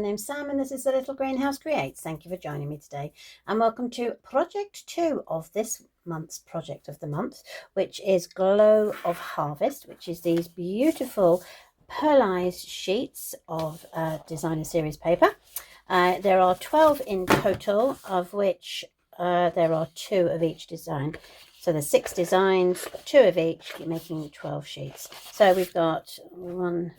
name's Sam and this is the Little Greenhouse Creates. Thank you for joining me today and welcome to project 2 of this month's project of the month, which is Glow of Harvest, which is these beautiful pearlised sheets of designer series paper. There are 12 in total, of which there are 2 of each design. So there's 6 designs, 2 of each, making 12 sheets. So we've got 1,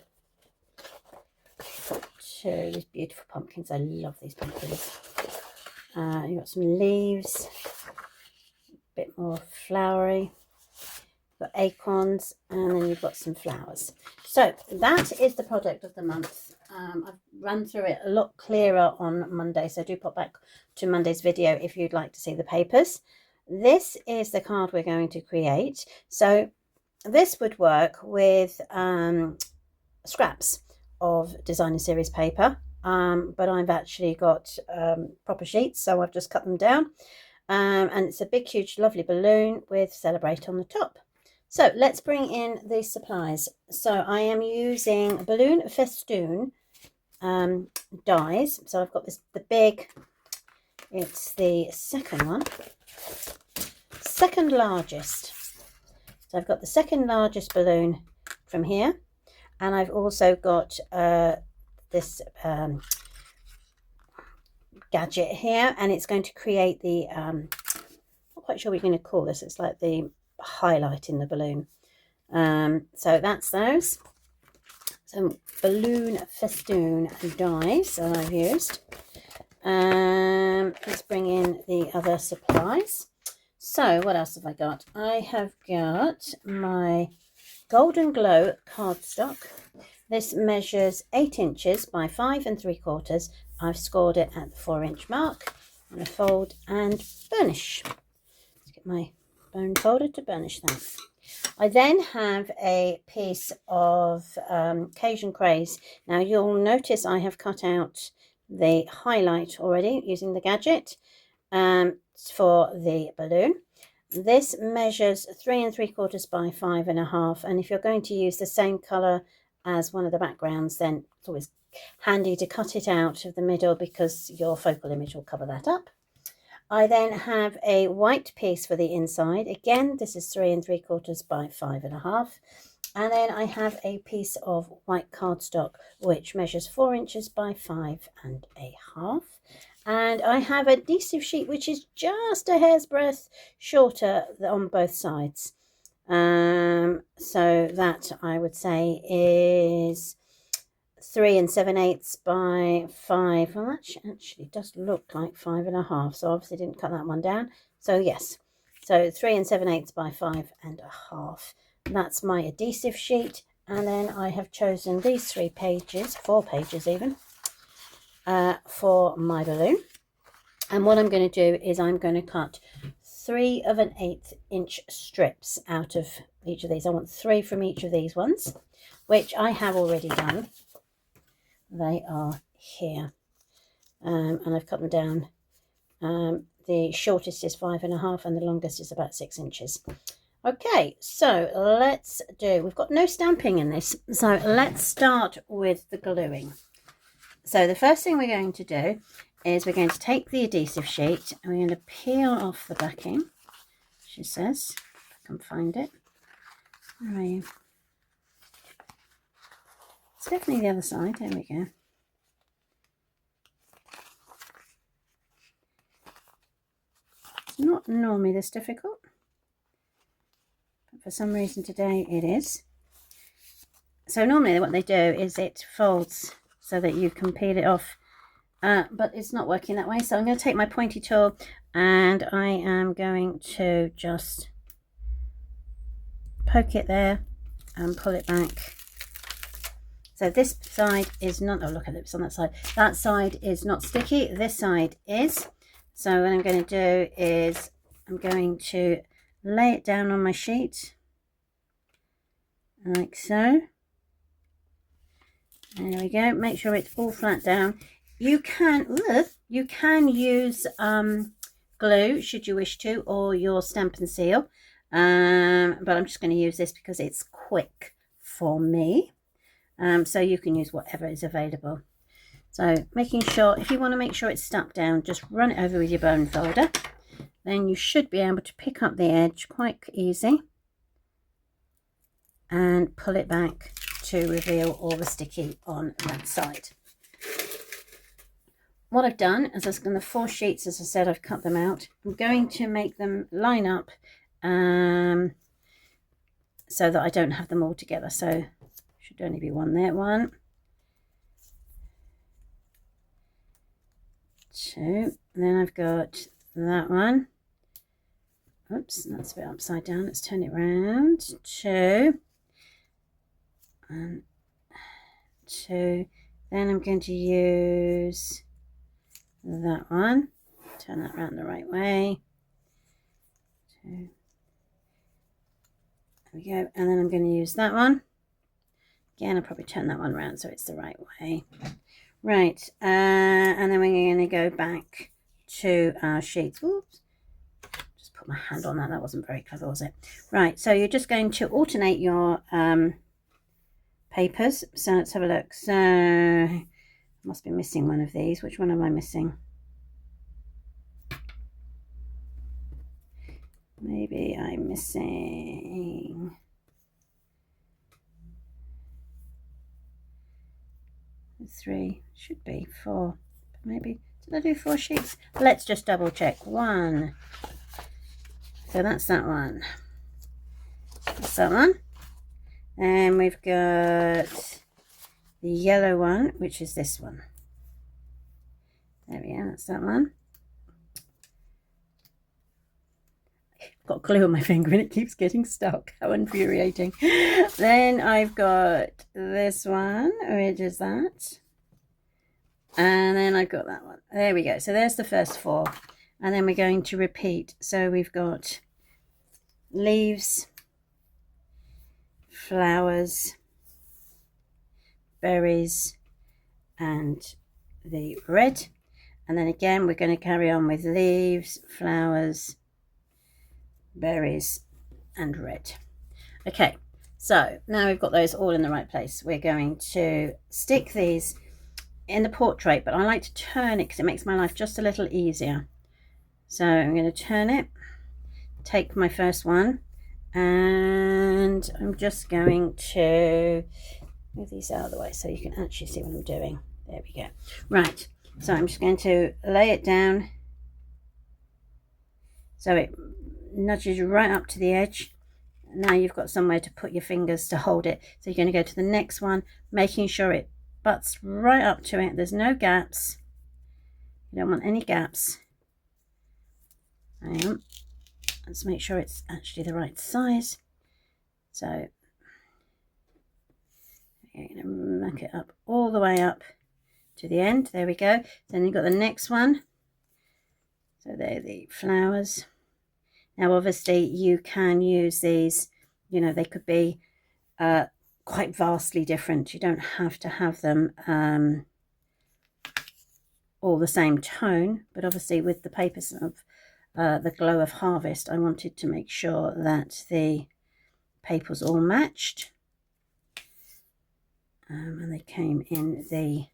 2, these beautiful pumpkins. I love these pumpkins. You've got some leaves, a bit more flowery. You've got acorns, and then you've got some flowers. So that is the project of the month. I've run through it a lot clearer on Monday, so do pop back to Monday's video if you'd like to see the papers. This is the card we're going to create. So this would work with scraps of designer series paper, but I've actually got proper sheets, so I've just cut them down, and it's a big huge lovely balloon with Celebrate on the top. So let's bring in the supplies. So I am using Balloon Festoon dies. So I've got this, the big, it's the second one, second largest. So I've got the second largest balloon from here, and I've also got this gadget here, and it's going to create the not quite sure what you're going to call this. It's like the highlight in the balloon. So that's those. Some Balloon Festoon dies that I've used. Let's bring in the other supplies. So what else have I got? I have got my Golden Glow cardstock. This measures 8 inches by 5 3/4. I've scored it at the 4-inch mark. I'm going to fold and burnish. Let's get my bone folder to burnish that. I then have a piece of Cajun Craze. Now you'll notice I have cut out the highlight already using the gadget for the balloon. This measures 3 3/4 by 5 1/2, and if you're going to use the same colour as one of the backgrounds, then it's always handy to cut it out of the middle because your focal image will cover that up. I then have a white piece for the inside. Again, this is 3 3/4 by 5 1/2. And then I have a piece of white cardstock, which measures 4 inches by 5 1/2. And I have a adhesive sheet, which is just a hair's breadth shorter on both sides. So that I would say is 3 7/8 by 5. Well, that actually does look like 5 1/2. So obviously didn't cut that one down. So yes, so 3 7/8 by 5 1/2. That's my adhesive sheet. And then I have chosen these 3 pages, 4 pages even, for my balloon. And what I'm going to do is I'm going to cut 3 1/8 inch strips out of each of these. I want 3 from each of these ones, which I have already done. They are here, and I've cut them down. The shortest is 5 1/2 and the longest is about 6 inches. Okay, so let's do, we've got no stamping in this, so let's start with the gluing. So the first thing we're going to do is we're going to take the adhesive sheet and we're going to peel off the backing, she says, if I can find it. Where are you? It's definitely the other side. There we go. It's not normally this difficult, but for some reason today it is. So normally what they do is it folds so that you can peel it off, but it's not working that way. So I'm going to take my pointy tool and I am going to just poke it there and pull it back. So this side is not, oh look at it, it's on that side. That side is not sticky, this side is. So what I'm going to do is I'm going to lay it down on my sheet, like so. There we go, make sure it's all flat down. You can use glue should you wish to, or your Stampin' Seal. But I'm just going to use this because it's quick for me. So you can use whatever is available. So making sure, if you want to make sure it's stuck down, just run it over with your bone folder. Then you should be able to pick up the edge quite easy and pull it back to reveal all the sticky on that side. What I've done is I've done the 4 sheets, as I said, I've cut them out. I'm going to make them line up so that I don't have them all together. So should only be one there. 1, 2, and then I've got that one. Oops, that's a bit upside down. Let's turn it round. 2 and 2. Then I'm going to use that one. Turn that around the right way. 2. There we go. And then I'm going to use that one. Again, I'll probably turn that one around so it's the right way. Right, and then we're going to go back to our sheets. Oops, just put my hand on that. That wasn't very clever, was it? Right, so you're just going to alternate your papers. So let's have a look. So I must be missing one of these. Which one am I missing? Maybe I'm missing... Three, should be 4, but maybe did I do 4 sheets? Let's just double check. 1, so that's that one, that's that one, and we've got the yellow one, which is this one. There we are, that's that one. Got glue on my finger and it keeps getting stuck. How infuriating. Then I've got this one, which is that. And then I've got that one. There we go. So there's the first 4. And then we're going to repeat. So we've got leaves, flowers, berries, and the red. And then again, we're going to carry on with leaves, flowers, berries, and red. Okay, so now we've got those all in the right place. We're going to stick these in the portrait, but I like to turn it because it makes my life just a little easier. So I'm going to turn it, take my first one, and I'm just going to move these out of the way so you can actually see what I'm doing. There we go. Right, so I'm just going to lay it down so it nudges right up to the edge. Now you've got somewhere to put your fingers to hold it. So you're going to go to the next one, making sure it butts right up to it. There's no gaps. You don't want any gaps. Hang on. Let's make sure it's actually the right size. So you're going to muck it up all the way up to the end. There we go. Then you've got the next one. So they're the flowers. Now, obviously, you can use these, you know, they could be quite vastly different. You don't have to have them all the same tone, but obviously with the papers of the Glow of Harvest, I wanted to make sure that the papers all matched. And they came in the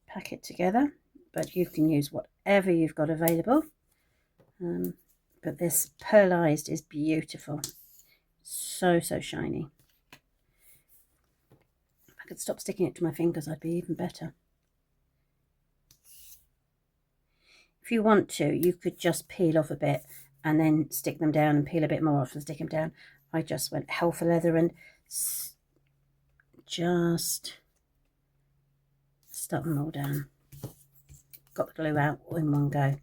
packet together, but you can use whatever you've got available. But this Pearlised is beautiful, so shiny. If I could stop sticking it to my fingers, I'd be even better. If you want to, you could just peel off a bit and then stick them down and peel a bit more off and stick them down. I just went hell for leather and just stuck them all down. Got the glue out in one go.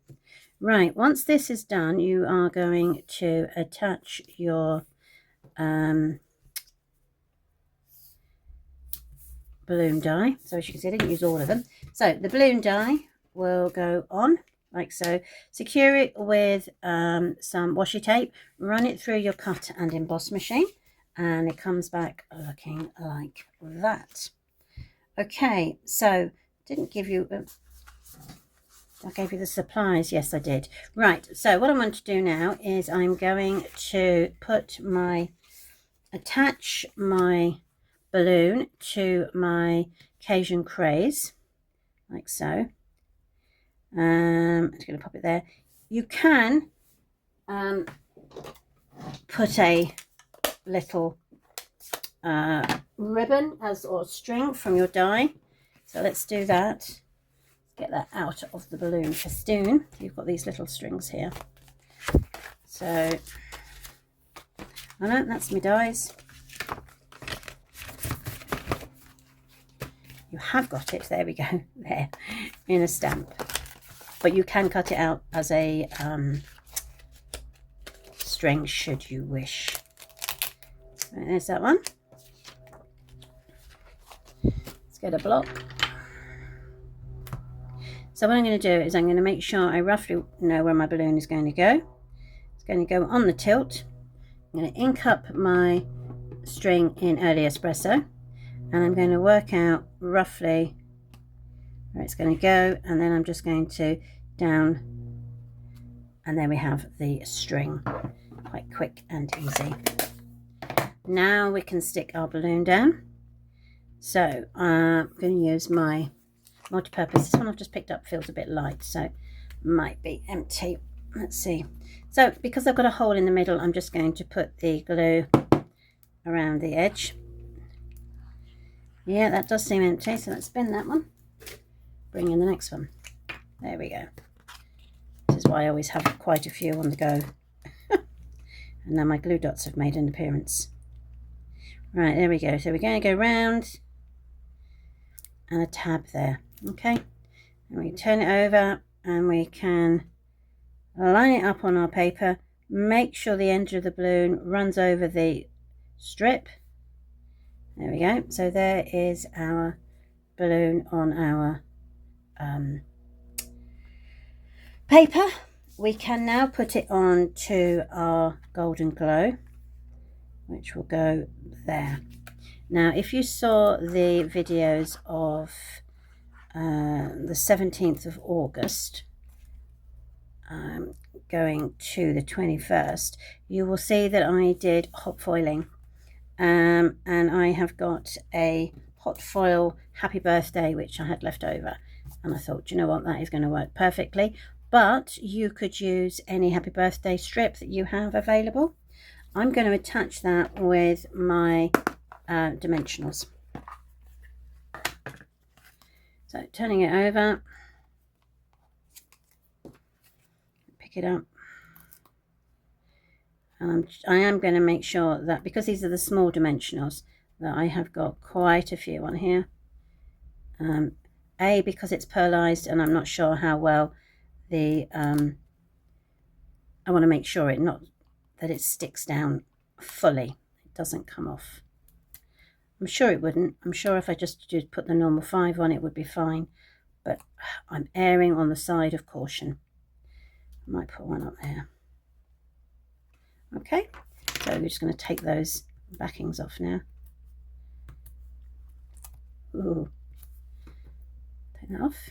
Right, once this is done, you are going to attach your balloon die. So as you can see, I didn't use all of them. So the balloon die will go on like so. Secure it with some washi tape. Run it through your cut and emboss machine, and it comes back looking like that. Okay, so didn't give you... I gave you the supplies. Yes, I did. Right, so what I want to do now is I'm going to attach my balloon to my Cajun Craze, like so. I'm just going to pop it there. You can put a little ribbon or string from your die. So let's do that. Get that out of the balloon festoon. You've got these little strings here. So, I know that's my dies. You have got it. There we go. There, in a stamp. But you can cut it out as a string should you wish. Right, there's that one. Let's get a block. So what I'm going to do is I'm going to make sure I roughly know where my balloon is going to go. It's going to go on the tilt. I'm going to ink up my string in Early Espresso, and I'm going to work out roughly where it's going to go, and then I'm just going to down, and then we have the string. Quite quick and easy. Now we can stick our balloon down. So I'm going to use my multi-purpose. This one I've just picked up feels a bit light, so might be empty. Let's see. So because I've got a hole in the middle, I'm just going to put the glue around the edge. Yeah, that does seem empty, so let's spin that one. Bring in the next one. There we go. This is why I always have quite a few on the go. And now my glue dots have made an appearance. Right, there we go. So we're going to go round and a tab there. Okay, and we turn it over and we can line it up on our paper. Make sure the end of the balloon runs over the strip. There we go. So there is our balloon on our paper. We can now put it on to our golden glow, which will go there. Now, if you saw the videos of the 17th of August going to the 21st, you will see that I did hot foiling, and I have got a hot foil happy birthday which I had left over, and I thought, you know what, that is going to work perfectly. But you could use any happy birthday strip that you have available. I'm going to attach that with my dimensionals. So turning it over, pick it up, and I am going to make sure that, because these are the small dimensionals, that I have got quite a few on here. Because it's pearlised and I'm not sure how well the I want to make sure that it sticks down fully. It doesn't come off. I'm sure it wouldn't. I'm sure if I just put the normal 5 on, it would be fine. But I'm erring on the side of caution. I might put one up there. Okay, so we're just going to take those backings off now. Ooh. Take that off.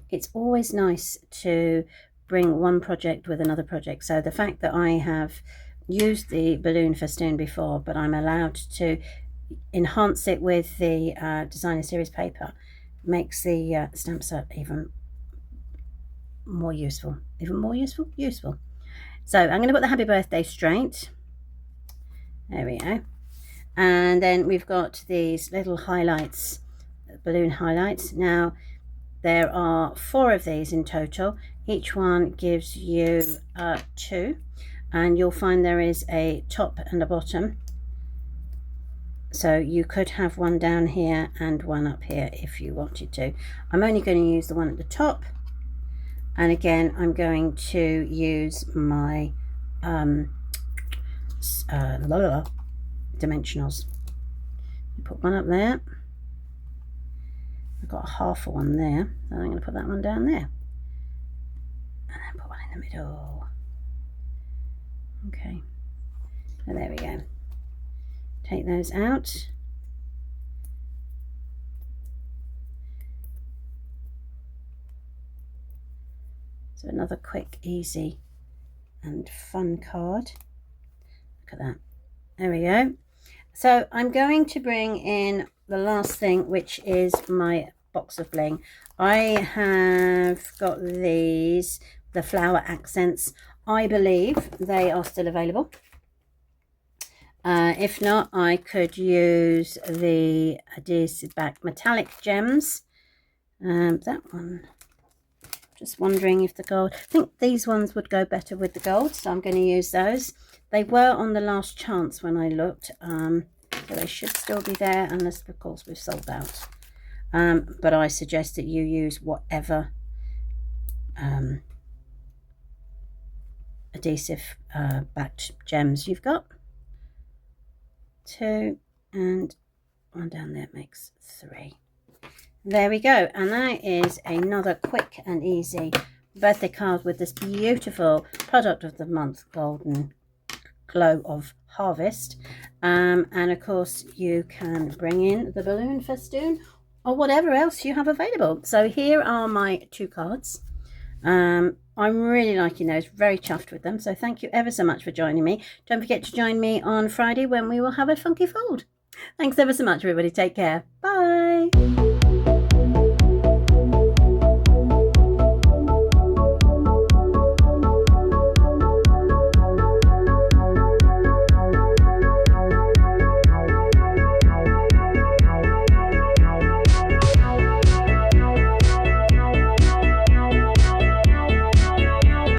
It's always nice to bring one project with another project. So the fact that I have used the balloon festoon before, but I'm allowed to enhance it with the designer series paper, makes the stamp set even more useful. Useful. So I'm going to put the happy birthday straight. There we go. And then we've got these little highlights, balloon highlights. Now, there are 4 of these in total. Each one gives you 2, and you'll find there is a top and a bottom. So you could have one down here and one up here if you wanted to. I'm only going to use the one at the top, and again I'm going to use my dimensionals. Put one up there. I've got a half one there, so I'm going to put that one down there, and then put one in the middle. Okay, so there we go. Take those out. So another quick, easy and fun card. Look at that. There we go. So I'm going to bring in the last thing, which is my box of bling. I have got these, the flower accents. I believe they are still available. If not, I could use the adhesive back metallic gems. That one, just wondering if the gold, I think these ones would go better with the gold, so I'm going to use those. They were on the last chance when I looked, so they should still be there, unless of course we've sold out. But I suggest that you use whatever adhesive backed gems you've got. 2 and 1 down there makes 3. There we go, and that is another quick and easy birthday card with this beautiful product of the month, Golden Glow of Harvest. And of course you can bring in the balloon festoon or whatever else you have available. So here are my 2 cards. I'm really liking those, very chuffed with them. So thank you ever so much for joining me. Don't forget to join me on Friday when we will have a funky fold. Thanks ever so much, everybody. Take care. Bye.